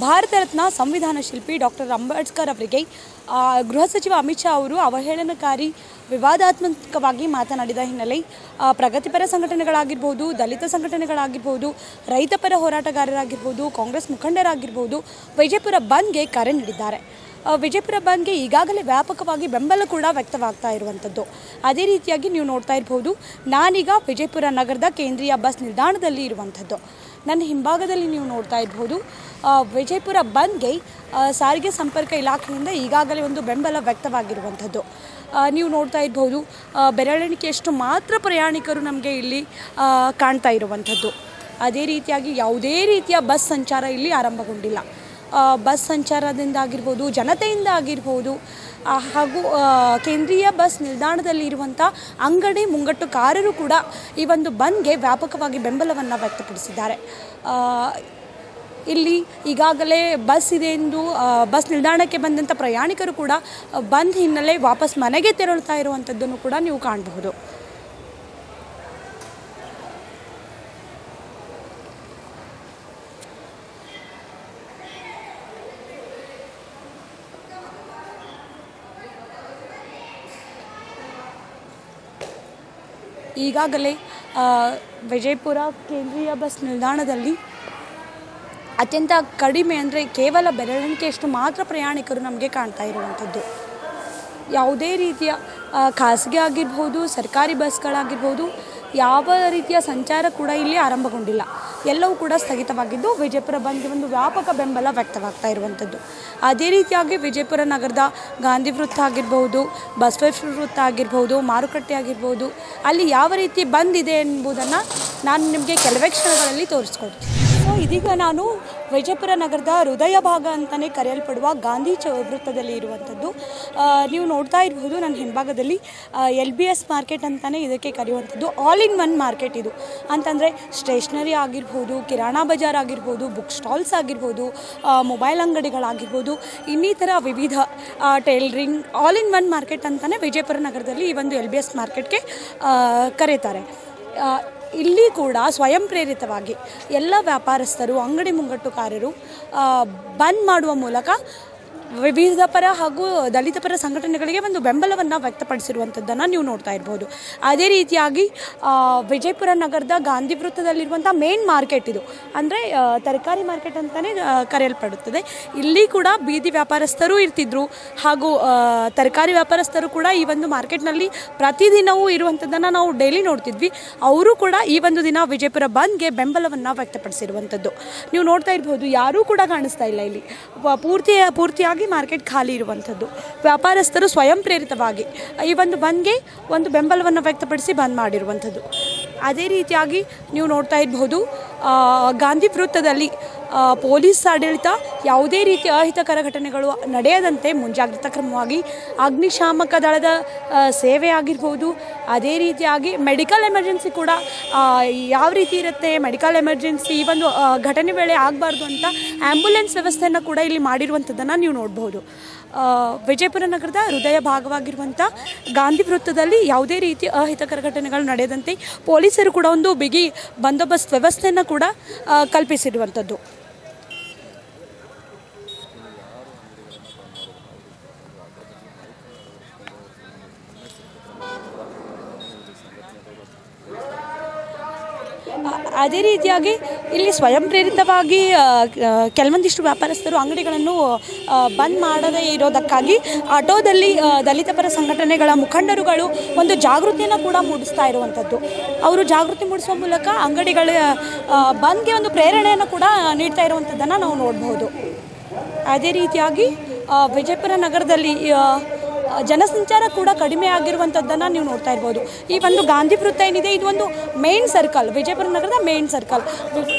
ಭಾರತ ರತ್ನ ಸಂವಿಧಾನ ಶಿಲ್ಪಿ ಡಾಕ್ಟರ್ ಅಂಬೇಡ್ಕರ್ ಅವರಿಗೆ ಗೃಹ ಸಚಿವ ಅಮಿತ್ ಶಾ ಅವರು ಅವಹೇಳನಕಾರಿ ವಿವಾದಾತ್ಮಕವಾಗಿ ಮಾತನಾಡಿದ ಹಿನ್ನೆಲೆ ಪ್ರಗತಿಪರ ಸಂಘಟನೆಗಳಾಗಿರ್ಬೋದು, ದಲಿತ ಸಂಘಟನೆಗಳಾಗಿರ್ಬೋದು, ರೈತಪರ ಹೋರಾಟಗಾರರಾಗಿರ್ಬೋದು, ಕಾಂಗ್ರೆಸ್ ಮುಖಂಡರಾಗಿರ್ಬೋದು ವಿಜಯಪುರ ಬಂದ್ಗೆ ಕರೆ ನೀಡಿದ್ದಾರೆ. ವಿಜಯಪುರ ಬಂದ್ಗೆ ಈಗಾಗಲೇ ವ್ಯಾಪಕವಾಗಿ ಬೆಂಬಲ ಕೂಡ ವ್ಯಕ್ತವಾಗ್ತಾ ಇರುವಂಥದ್ದು. ಅದೇ ರೀತಿಯಾಗಿ ನೀವು ನೋಡ್ತಾ ಇರ್ಬೋದು, ನಾನೀಗ ವಿಜಯಪುರ ನಗರದ ಕೇಂದ್ರೀಯ ಬಸ್ ನಿಲ್ದಾಣದಲ್ಲಿ ಇರುವಂಥದ್ದು. ನನ್ನ ಹಿಂಭಾಗದಲ್ಲಿ ನೀವು ನೋಡ್ತಾ ಇರ್ಬೋದು, ವಿಜಯಪುರ ಬಂದ್ಗೆ ಸಾರಿಗೆ ಸಂಪರ್ಕ ಇಲಾಖೆಯಿಂದ ಈಗಾಗಲೇ ಒಂದು ಬೆಂಬಲ ವ್ಯಕ್ತವಾಗಿರುವಂಥದ್ದು. ನೀವು ನೋಡ್ತಾ ಇರ್ಬೋದು, ಬೆರಳೆಣಿಕೆಯಷ್ಟು ಮಾತ್ರ ಪ್ರಯಾಣಿಕರು ನಮಗೆ ಇಲ್ಲಿ ಕಾಣ್ತಾ ಇರುವಂಥದ್ದು. ಅದೇ ರೀತಿಯಾಗಿ ಯಾವುದೇ ರೀತಿಯ ಬಸ್ ಸಂಚಾರ ಇಲ್ಲಿ ಆರಂಭಗೊಂಡಿಲ್ಲ. ಬಸ್ ಸಂಚಾರದಿಂದ ಆಗಿರ್ಬೋದು, ಜನತೆಯಿಂದ ಆಗಿರ್ಬೋದು, ಹಾಗೂ ಕೇಂದ್ರೀಯ ಬಸ್ ನಿಲ್ದಾಣದಲ್ಲಿ ಇರುವಂಥ ಅಂಗಡಿ ಮುಂಗಟ್ಟುಕಾರರು ಕೂಡ ಈ ಒಂದು ಬಂದ್ಗೆ ವ್ಯಾಪಕವಾಗಿ ಬೆಂಬಲವನ್ನು ವ್ಯಕ್ತಪಡಿಸಿದ್ದಾರೆ. ಇಲ್ಲಿ ಈಗಾಗಲೇ ಬಸ್ ಇದೆ ಎಂದು ಬಸ್ ನಿಲ್ದಾಣಕ್ಕೆ ಬಂದಂಥ ಪ್ರಯಾಣಿಕರು ಕೂಡ ಬಂದ್ ಹಿನ್ನೆಲೆ ವಾಪಸ್ ಮನೆಗೆ ತೆರಳುತ್ತಾ ಇರುವಂಥದ್ದನ್ನು ಕೂಡ ನೀವು ಕಾಣಬಹುದು. ಈಗಾಗಲೇ ವಿಜಯಪುರ ಕೇಂದ್ರೀಯ ಬಸ್ ನಿಲ್ದಾಣದಲ್ಲಿ ಅತ್ಯಂತ ಕಡಿಮೆ ಅಂದರೆ ಕೇವಲ ಬೆರಳೆಣಿಕೆಯಷ್ಟು ಮಾತ್ರ ಪ್ರಯಾಣಿಕರು ನಮಗೆ ಕಾಣ್ತಾ ಇರುವಂಥದ್ದು. ಯಾವುದೇ ರೀತಿಯ ಖಾಸಗಿ ಆಗಿರ್ಬೋದು, ಸರ್ಕಾರಿ ಬಸ್ಗಳಾಗಿರ್ಬೋದು, ಯಾವ ರೀತಿಯ ಸಂಚಾರ ಕೂಡ ಇಲ್ಲಿ ಆರಂಭಗೊಂಡಿಲ್ಲ. ಎಲ್ಲವೂ ಕೂಡ ಸ್ಥಗಿತವಾಗಿದ್ದು ವಿಜಯಪುರ ಬಂದ್ಗೆ ಒಂದು ವ್ಯಾಪಕ ಬೆಂಬಲ ವ್ಯಕ್ತವಾಗ್ತಾ ಇರುವಂಥದ್ದು. ಅದೇ ರೀತಿಯಾಗಿ ವಿಜಯಪುರ ನಗರದ ಗಾಂಧಿ ವೃತ್ತ ಆಗಿರ್ಬೋದು, ಬಸವೇಶ್ವರ ವೃತ್ತ ಆಗಿರ್ಬೋದು, ಮಾರುಕಟ್ಟೆ ಆಗಿರ್ಬೋದು, ಅಲ್ಲಿ ಯಾವ ರೀತಿ ಬಂದಿದೆ ಎಂಬುದನ್ನು ನಾನು ನಿಮಗೆ ಕೆಲವೇ ಕ್ಷಣಗಳಲ್ಲಿ ತೋರಿಸ್ಕೊಡ್ತೀನಿ. ಸೊ ಇದೀಗ ನಾನು ವಿಜಯಪುರ ನಗರದ ಹೃದಯ ಭಾಗ ಅಂತಲೇ ಕರೆಯಲ್ಪಡುವ ಗಾಂಧಿ ವೃತ್ತದಲ್ಲಿ ಇರುವಂಥದ್ದು. ನೀವು ನೋಡ್ತಾ ಇರ್ಬೋದು, ನನ್ನ ಹಿಂಭಾಗದಲ್ಲಿ LBS ಮಾರ್ಕೆಟ್ ಅಂತಲೇ ಇದಕ್ಕೆ ಕರೆಯುವಂಥದ್ದು. ಆಲ್ ಇನ್ ಒನ್ ಮಾರ್ಕೆಟ್ ಇದು. ಅಂತಂದರೆ ಸ್ಟೇಷ್ನರಿ ಆಗಿರ್ಬೋದು, ಕಿರಾಣಾ ಬಜಾರ್ ಆಗಿರ್ಬೋದು, ಬುಕ್ ಸ್ಟಾಲ್ಸ್ ಆಗಿರ್ಬೋದು, ಮೊಬೈಲ್ ಅಂಗಡಿಗಳಾಗಿರ್ಬೋದು, ಇನ್ನಿತರ ವಿವಿಧ tailoring all in one market ಅಂತಲೇ ವಿಜಯಪುರ ನಗರದಲ್ಲಿ ಈ ಒಂದು LBS ಮಾರ್ಕೆಟ್ಗೆ ಕರೀತಾರೆ. ಇಲ್ಲಿ ಕೂಡ ಸ್ವಯಂ ಪ್ರೇರಿತವಾಗಿ ಎಲ್ಲ ವ್ಯಾಪಾರಸ್ಥರು, ಅಂಗಡಿ ಮುಂಗಟ್ಟುಕಾರರು ಬಂದ್ ಮಾಡುವ ಮೂಲಕ ವಿವಿಧ ಪರ ಹಾಗೂ ದಲಿತ ಪರ ಸಂಘಟನೆಗಳಿಗೆ ಒಂದು ಬೆಂಬಲವನ್ನು ವ್ಯಕ್ತಪಡಿಸಿರುವಂಥದ್ದನ್ನು ನೀವು ನೋಡ್ತಾ ಇರ್ಬೋದು. ಅದೇ ರೀತಿಯಾಗಿ ವಿಜಯಪುರ ನಗರದ ಗಾಂಧಿ ವೃತ್ತದಲ್ಲಿರುವಂಥ ಮೇನ್ ಮಾರ್ಕೆಟ್ ಇದು. ಅಂದರೆ ತರಕಾರಿ ಮಾರ್ಕೆಟ್ ಅಂತಲೇ ಕರೆಯಲ್ಪಡುತ್ತದೆ. ಇಲ್ಲಿ ಕೂಡ ಬೀದಿ ವ್ಯಾಪಾರಸ್ಥರು ಇರ್ತಿದ್ರು, ಹಾಗೂ ತರಕಾರಿ ವ್ಯಾಪಾರಸ್ಥರು ಕೂಡ ಈ ಒಂದು ಮಾರ್ಕೆಟ್ನಲ್ಲಿ ಪ್ರತಿದಿನವೂ ಇರುವಂಥದ್ದನ್ನು ನಾವು ಡೈಲಿ ನೋಡ್ತಿದ್ವಿ. ಅವರು ಕೂಡ ಈ ಒಂದು ದಿನ ವಿಜಯಪುರ ಬಂದ್ಗೆ ಬೆಂಬಲವನ್ನು ವ್ಯಕ್ತಪಡಿಸಿರುವಂಥದ್ದು. ನೀವು ನೋಡ್ತಾ ಇರ್ಬೋದು, ಯಾರೂ ಕೂಡ ಕಾಣಿಸ್ತಾ ಇಲ್ಲ ಇಲ್ಲಿ. ಪೂರ್ತಿಯಾಗಿ ಮಾರ್ಕೆಟ್ ಖಾಲಿ ಇರುವಂಥದ್ದು. ವ್ಯಾಪಾರಸ್ಥರು ಸ್ವಯಂ ಪ್ರೇರಿತವಾಗಿ ಈ ಒಂದು ಬಂದ್ಗೆ ಒಂದು ಬೆಂಬಲವನ್ನು ವ್ಯಕ್ತಪಡಿಸಿ ಬಂದ್ ಮಾಡಿರುವಂಥದ್ದು. ಅದೇ ರೀತಿಯಾಗಿ ನೀವು ನೋಡ್ತಾ ಇರಬಹುದು, ಗಾಂಧಿ ವೃತ್ತದಲ್ಲಿ ಪೊಲೀಸ್ ಆಡಳಿತ ಯಾವುದೇ ರೀತಿಯ ಅಹಿತಕರ ಘಟನೆಗಳು ನಡೆಯದಂತೆ ಮುಂಜಾಗ್ರತಾ ಕ್ರಮವಾಗಿ ಅಗ್ನಿಶಾಮಕ ದಳದ ಸೇವೆ ಆಗಿರ್ಬೋದು, ಅದೇ ರೀತಿಯಾಗಿ ಮೆಡಿಕಲ್ ಎಮರ್ಜೆನ್ಸಿ ಕೂಡ ಯಾವ ರೀತಿ ಇರುತ್ತೆ, ಮೆಡಿಕಲ್ ಎಮರ್ಜೆನ್ಸಿ ಈ ಒಂದು ಘಟನೆ ವೇಳೆ ಆಗಬಾರ್ದು ಅಂತ ಆ್ಯಂಬುಲೆನ್ಸ್ ವ್ಯವಸ್ಥೆಯನ್ನು ಕೂಡ ಇಲ್ಲಿ ಮಾಡಿರುವಂಥದ್ದನ್ನು ನೀವು ನೋಡ್ಬೋದು. ವಿಜಯಪುರ ನಗರದ ಹೃದಯ ಭಾಗವಾಗಿರುವಂಥ ಗಾಂಧಿ ವೃತ್ತದಲ್ಲಿ ಯಾವುದೇ ರೀತಿಯ ಅಹಿತಕರ ಘಟನೆಗಳು ನಡೆಯದಂತೆ ಪೊಲೀಸರು ಕೂಡ ಒಂದು ಬಿಗಿ ಬಂದೋಬಸ್ತ್ ವ್ಯವಸ್ಥೆಯನ್ನು ಕೂಡ ಕಲ್ಪಿಸಿರುವಂಥದ್ದು. ಅದೇ ರೀತಿಯಾಗಿ ಇಲ್ಲಿ ಸ್ವಯಂ ಪ್ರೇರಿತವಾಗಿ ಕೆಲವೊಂದಿಷ್ಟು ವ್ಯಾಪಾರಸ್ಥರು ಅಂಗಡಿಗಳನ್ನು ಬಂದ್ ಮಾಡದೇ ಇರೋದಕ್ಕಾಗಿ ಆಟೋದಲ್ಲಿ ದಲಿತ ಪರ ಸಂಘಟನೆಗಳ ಮುಖಂಡರುಗಳು ಒಂದು ಜಾಗೃತಿಯನ್ನು ಕೂಡ ಮೂಡಿಸ್ತಾ ಇರುವಂಥದ್ದು. ಅವರು ಜಾಗೃತಿ ಮೂಡಿಸುವ ಮೂಲಕ ಅಂಗಡಿಗಳ ಬಂದ್ಗೆ ಒಂದು ಪ್ರೇರಣೆಯನ್ನು ಕೂಡ ನೀಡ್ತಾ ಇರುವಂಥದ್ದನ್ನು ನಾವು ನೋಡ್ಬೋದು. ಅದೇ ರೀತಿಯಾಗಿ ವಿಜಯಪುರ ನಗರದಲ್ಲಿ ಜನಸಂಚಾರ ಕೂಡ ಕಡಿಮೆ ಆಗಿರುವಂಥದ್ದನ್ನು ನೀವು ನೋಡ್ತಾ ಇರ್ಬೋದು. ಈ ಒಂದು ಗಾಂಧಿ ವೃತ್ತ ಏನಿದೆ, ಇದು ಒಂದು ಮೇನ್ ಸರ್ಕಲ್, ವಿಜಯಪುರ ನಗರದ ಮೇನ್ ಸರ್ಕಲ್.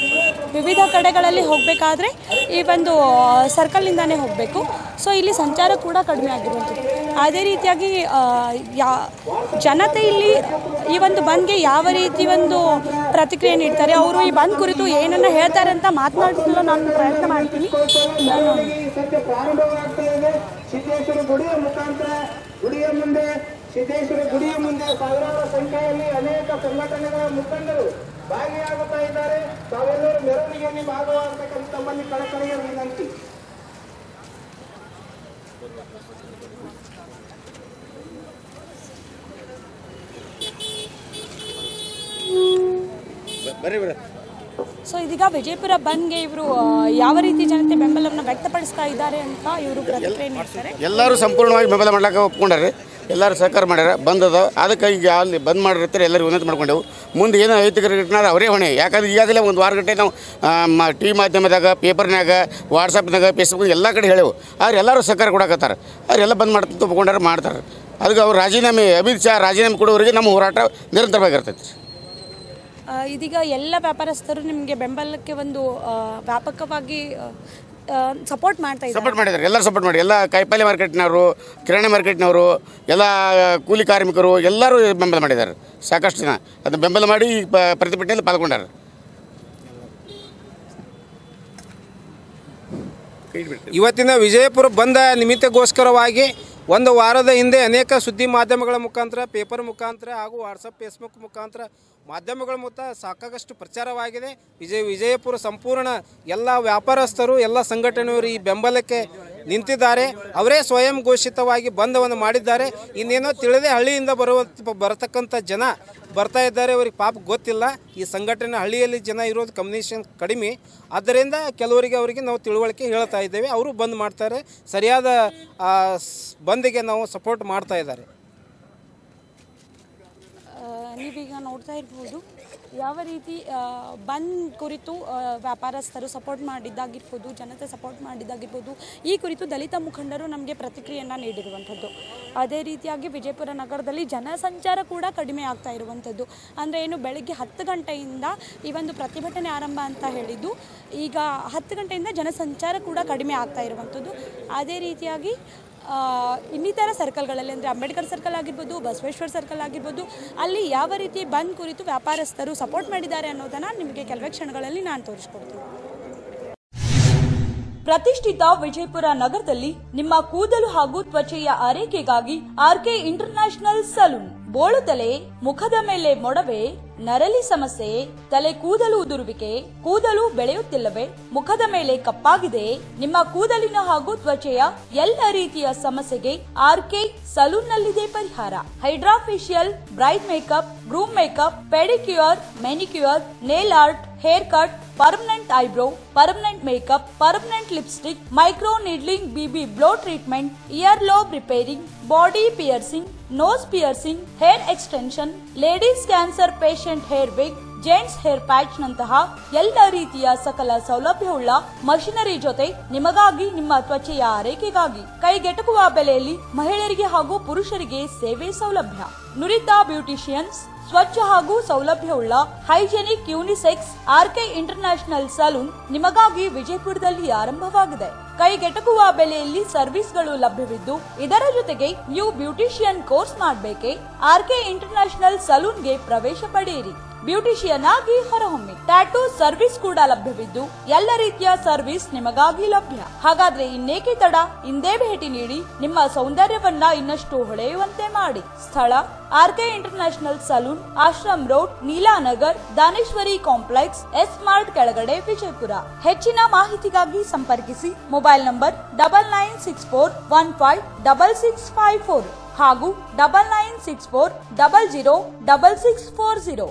ವಿವಿಧ ಕಡೆಗಳಲ್ಲಿ ಹೋಗಬೇಕಾದ್ರೆ ಈ ಒಂದು ಸರ್ಕಲ್ನಿಂದನೇ ಹೋಗಬೇಕು. ಸೊ ಇಲ್ಲಿ ಸಂಚಾರ ಕೂಡ ಕಡಿಮೆ ಆಗಿರುವಂಥದ್ದು. ಅದೇ ರೀತಿಯಾಗಿ ಜನತೆ ಇಲ್ಲಿ ಈ ಒಂದು ಬಂದ್ಗೆ ಯಾವ ರೀತಿ ಒಂದು ಪ್ರತಿಕ್ರಿಯೆ ನೀಡ್ತಾರೆ, ಅವರು ಈ ಬಂದ್ ಕುರಿತು ಏನನ್ನು ಹೇಳ್ತಾರೆ ಅಂತ ಮಾತನಾಡಲು ನಾನು ಪ್ರಯತ್ನ ಮಾಡ್ತೀನಿ. ಸಿದ್ದೇಶ್ವರ ಗುಡಿಯ ಮುಖಾಂತರ ಗುಡಿಯ ಮುಂದೆ ಸಿದ್ದೇಶ್ವರ ಗುಡಿಯ ಮುಂದೆ ಸಾವಿರಾರು ಸಂಖ್ಯೆಯಲ್ಲಿ ಅನೇಕ ಸಂಘಟನೆಗಳ ಮುಖಂಡರು ಭಾಗಿಯಾಗುತ್ತಾ ಇದ್ದಾರೆ. ತಾವೆಲ್ಲರೂ ಮೆರವಣಿಗೆಯಲ್ಲಿ ಭಾಗವಹಿಸಬೇಕಂತ ತಮ್ಮಲ್ಲಿ ಕಳಕಳಿಯ ವಿನಂತಿ. ಸೊ ಇದೀಗ ವಿಜಯಪುರ ಬಂದ್ಗೆ ಇವರು ಯಾವ ರೀತಿ ಜನತೆ ಬೆಂಬಲವನ್ನು ವ್ಯಕ್ತಪಡಿಸ್ತಾ ಇದ್ದಾರೆ ಅಂತ ಇವರು ಪ್ರತಿಕ್ರಿಯೆ ನೀಡ್ತಾರೆ. ಎಲ್ಲರೂ ಸಂಪೂರ್ಣವಾಗಿ ಬೆಂಬಲ ಮಾಡ್ಲಿಕ್ಕೆ ಒಪ್ಕೊಂಡ್ರೆ, ಎಲ್ಲರೂ ಸಹಕಾರ ಮಾಡ್ಯಾರ. ಬಂದದ ಅದಕ್ಕೆ ಈಗ ಅಲ್ಲಿ ಬಂದ್ ಮಾಡಿರ್ತಾರೆ, ಎಲ್ಲರೂ ಉನ್ನತ ಮಾಡ್ಕೊಂಡೆವು. ಮುಂದೆ ಏನೋ ಐತಿಕ ಘಟನೆ ಅವರೇ ಹೊಣೆ. ಯಾಕಂದ್ರೆ ಈಗಾಗಲೇ ಒಂದು ವಾರ ಗಂಟೆ ನಾವು ಟಿ ಮಾಧ್ಯಮದಾಗ, ಪೇಪರ್ನಾಗ, ವಾಟ್ಸಪ್ನಾಗ, ಫೇಸ್ಬುಕ್ ಎಲ್ಲ ಕಡೆ ಹೇಳೇವು. ಆದ್ರೆ ಎಲ್ಲರೂ ಸಹಕಾರ ಕೊಡಕತ್ತಾರೆ. ಅವರೆಲ್ಲ ಬಂದ್ ಮಾಡ್ತಾ ಒಪ್ಕೊಂಡ್ರೆ ಮಾಡ್ತಾರೆ. ಅದಕ್ಕೆ ಅವ್ರು ರಾಜೀನಾಮೆ, ಅಮಿತ್ ಶಾ ರಾಜೀನಾಮೆ ಕೊಡೋವರೆಗೆ ನಮ್ಮ ಹೋರಾಟ ನಿರಂತರವಾಗಿರ್ತೈತಿ. ಇದೀಗ ಎಲ್ಲ ವ್ಯಾಪಾರಸ್ಥರು ನಿಮಗೆ ಬೆಂಬಲಕ್ಕೆ ಒಂದು ವ್ಯಾಪಕವಾಗಿ ಸಪೋರ್ಟ್ ಮಾಡಿದ್ದಾರೆ. ಎಲ್ಲರೂ ಸಪೋರ್ಟ್ ಮಾಡಿ, ಎಲ್ಲ ಕಾಯಿಪಲ್ಯ ಮಾರ್ಕೆಟ್ನವರು, ಕಿರಾಣಿ ಮಾರ್ಕೆಟ್ನವರು, ಎಲ್ಲ ಕೂಲಿ ಕಾರ್ಮಿಕರು ಎಲ್ಲರೂ ಬೆಂಬಲ ಮಾಡಿದ್ದಾರೆ. ಸಾಕಷ್ಟು ಜನ ಅದು ಬೆಂಬಲ ಮಾಡಿ ಪ್ರತಿಭಟನೆಯಲ್ಲಿ ಪಾಲ್ಗೊಂಡಾರೆ. ಇವತ್ತಿನ ವಿಜಯಪುರ ಬಂದ ನಿಮಿತ್ತಗೋಸ್ಕರವಾಗಿ ಒಂದು ವಾರದ ಹಿಂದೆ ಅನೇಕ ಸುದ್ದಿ ಮಾಧ್ಯಮಗಳ ಮುಖಾಂತರ, ಪೇಪರ್ ಮುಖಾಂತರ ಹಾಗೂ ವಾಟ್ಸಪ್, ಫೇಸ್ಬುಕ್ ಮುಖಾಂತರ ಮಾಧ್ಯಮಗಳ ಮೂಲಕ ಸಾಕಾಗಷ್ಟು ಪ್ರಚಾರವಾಗಿದೆ. ವಿಜಯಪುರ ಸಂಪೂರ್ಣ ಎಲ್ಲ ವ್ಯಾಪಾರಸ್ಥರು, ಎಲ್ಲ ಸಂಘಟನೆಯವರು ಈ ಬೆಂಬಲಕ್ಕೆ ನಿಂತಿದ್ದಾರೆ. ಅವರೇ ಸ್ವಯಂ ಘೋಷಿತವಾಗಿ ಬಂಧವನ್ನು ಮಾಡಿದ್ದಾರೆ. ಇನ್ನೇನೋ ತಿಳಿದೇ ಹಳ್ಳಿಯಿಂದ ಬರತಕ್ಕಂಥ ಜನ ಬರ್ತಾ ಇದ್ದಾರೆ. ಅವರಿಗೆ ಪಾಪ ಗೊತ್ತಿಲ್ಲ ಈ ಸಂಘಟನೆ ಹಳ್ಳಿಯಲ್ಲಿ ಜನ ಇರೋದು ಕಮ್ಯುನಿಕೇಷನ್ ಕಡಿಮೆ. ಆದ್ದರಿಂದ ಕೆಲವರಿಗೆ ಅವರಿಗೆ ನಾವು ತಿಳುವಳಿಕೆ ಹೇಳ್ತಾ ಇದ್ದೇವೆ. ಅವರು ಬಂದ್ ಮಾಡ್ತಾರೆ. ಸರಿಯಾದ ಬಂದಿಗೆ ನಾವು ಸಪೋರ್ಟ್ ಮಾಡ್ತಾ ಇದ್ದಾರೆ. ನೀವೀಗ ನೋಡ್ತಾ ಇರ್ಬೋದು ಯಾವ ರೀತಿ ಬಂದ್ ಕುರಿತು ವ್ಯಾಪಾರಸ್ಥರು ಸಪೋರ್ಟ್ ಮಾಡಿದ್ದಾಗಿರ್ಬೋದು, ಜನತೆ ಸಪೋರ್ಟ್ ಮಾಡಿದ್ದಾಗಿರ್ಬೋದು. ಈ ಕುರಿತು ದಲಿತ ಮುಖಂಡರು ನಮಗೆ ಪ್ರತಿಕ್ರಿಯೆಯನ್ನು ನೀಡಿರುವಂಥದ್ದು. ಅದೇ ರೀತಿಯಾಗಿ ವಿಜಯಪುರ ನಗರದಲ್ಲಿ ಜನಸಂಚಾರ ಕೂಡ ಕಡಿಮೆ ಆಗ್ತಾ ಇರುವಂಥದ್ದು. ಅಂದರೆ ಏನು, ಬೆಳಗ್ಗೆ 10 ಗಂಟೆಯಿಂದ ಈ ಒಂದು ಪ್ರತಿಭಟನೆ ಆರಂಭ ಅಂತ ಹೇಳಿದ್ದು, ಈಗ 10 ಗಂಟೆಯಿಂದ ಜನಸಂಚಾರ ಕೂಡ ಕಡಿಮೆ ಆಗ್ತಾ ಇರುವಂಥದ್ದು. ಅದೇ ರೀತಿಯಾಗಿ ಇನ್ನಿತರ ಸರ್ಕಲ್ಗಳಲ್ಲಿ ಅಂದರೆ ಅಂಬೇಡ್ಕರ್ ಸರ್ಕಲ್ ಆಗಿರ್ಬೋದು, ಬಸವೇಶ್ವರ ಸರ್ಕಲ್ ಆಗಿರ್ಬೋದು, ಅಲ್ಲಿ ಯಾವ ರೀತಿ ಬಂದ್ ಕುರಿತು ವ್ಯಾಪಾರಸ್ಥರು ಸಪೋರ್ಟ್ ಮಾಡಿದ್ದಾರೆ ಅನ್ನೋದನ್ನು ನಿಮಗೆ ಕೆಲವೇ ಕ್ಷಣಗಳಲ್ಲಿ ನಾನು ತೋರಿಸ್ಕೊಡ್ತೀನಿ. ಪ್ರತಿಷ್ಠಿತ ವಿಜಯಪುರ ನಗರದಲ್ಲಿ ನಿಮ್ಮ ಕೂದಲು ಹಾಗೂ ತ್ವಚೆಯ ಆರೈಕೆಗಾಗಿ ಆರ್ಕೆ ಇಂಟರ್ನ್ಯಾಷನಲ್ ಸಲೂನ್. ಬೋಳು ತಲೆ, ಮುಖದ ಮೇಲೆ ಮೊಡವೆ, ನರಳಿ ಸಮಸ್ಯೆ, ತಲೆ ಕೂದಲು ಉದುರುವಿಕೆ, ಕೂದಲು ಬೆಳೆಯುತ್ತಿಲ್ಲವೇ, ಮುಖದ ಮೇಲೆ ಕಪ್ಪಾಗಿದೆ, ನಿಮ್ಮ ಕೂದಲಿನ ಹಾಗೂ ತ್ವಚೆಯ ಎಲ್ಲ ರೀತಿಯ ಸಮಸ್ಯೆಗೆ ಆರ್ಕೆ ಸಲೂನ್ ನಲ್ಲಿದೆ ಪರಿಹಾರ. Hydra facial, bright makeup, groom makeup, pedicure, manicure, nail art, hair cut, permanent eyebrow, permanent makeup, permanent lipstick, micro needling, BB blow treatment, ear lobe repairing, body piercing, nose piercing, hair extension, ladies cancer patient hair wig, gents hair patch ನಂತಹ ಎಲ್ಲ ರೀತಿಯ ಸಕಲ ಸೌಲಭ್ಯವುಳ್ಳ machinery ಜೊತೆ ನಿಮಗಾಗಿ, ನಿಮ್ಮ ತ್ವಚೆಯ ಆರೈಕೆಗಾಗಿ ಕೈಗೆಟುಕುವ ಬೆಲೆಯಲ್ಲಿ ಮಹಿಳೆಯರಿಗೆ ಹಾಗೂ ಪುರುಷರಿಗೆ ಸೇವೆ ಸೌಲಭ್ಯ. ನುರಿತ ಬ್ಯೂಟಿಷಿಯನ್ಸ್, ಸ್ವಚ್ಛ ಹಾಗೂ ಸೌಲಭ್ಯವುಳ್ಳ hygienic unisex RK international salon ನಿಮಗಾಗಿ ವಿಜಯಪುರದಲ್ಲಿ ಆರಂಭವಾಗಿದೆ. ಕೈಗೆಟಕುವ ಬೆಲೆಯಲ್ಲಿ ಸರ್ವಿಸ್ಗಳು ಲಭ್ಯವಿದ್ದು, ಇದರ ಜೊತೆಗೆ ನೀವು ಬ್ಯೂಟಿಷಿಯನ್ ಕೋರ್ಸ್ ಮಾಡಬೇಕೆ? ಆರ್ಕೆ ಇಂಟರ್ನ್ಯಾಷನಲ್ ಸಲೂನ್ಗೆ ಪ್ರವೇಶ ಪಡೆಯಿರಿ. ಬ್ಯೂಟಿಷಿಯನ್ ಆಗಿ ಹೊರಹೊಮ್ಮಿ. ಟ್ಯಾಟೂ ಸರ್ವಿಸ್ ಕೂಡ ಲಭ್ಯವಿದ್ದು, ಎಲ್ಲ ರೀತಿಯ ಸರ್ವಿಸ್ ನಿಮಗಾಗಿ ಲಭ್ಯ. ಹಾಗಾದ್ರೆ ಇನ್ನೇಕೆ ತಡ? ಇಂದೇ ಭೇಟಿ ನೀಡಿ ನಿಮ್ಮ ಸೌಂದರ್ಯವನ್ನ ಇನ್ನಷ್ಟು ಹೊಳೆಯುವಂತೆ ಮಾಡಿ. ಸ್ಥಳ RK international salon, Ashram road, Neelanagar, Daneshwari complex, S mart ಕೆಳಗಡೆ, ವಿಜಯಪುರ. ಹೆಚ್ಚಿನ ಮಾಹಿತಿಗಾಗಿ ಸಂಪರ್ಕಿಸಿ. ಮೊಬೈಲ್ ನಂಬರ್ 9964156654 ಹಾಗೂ 9964006640.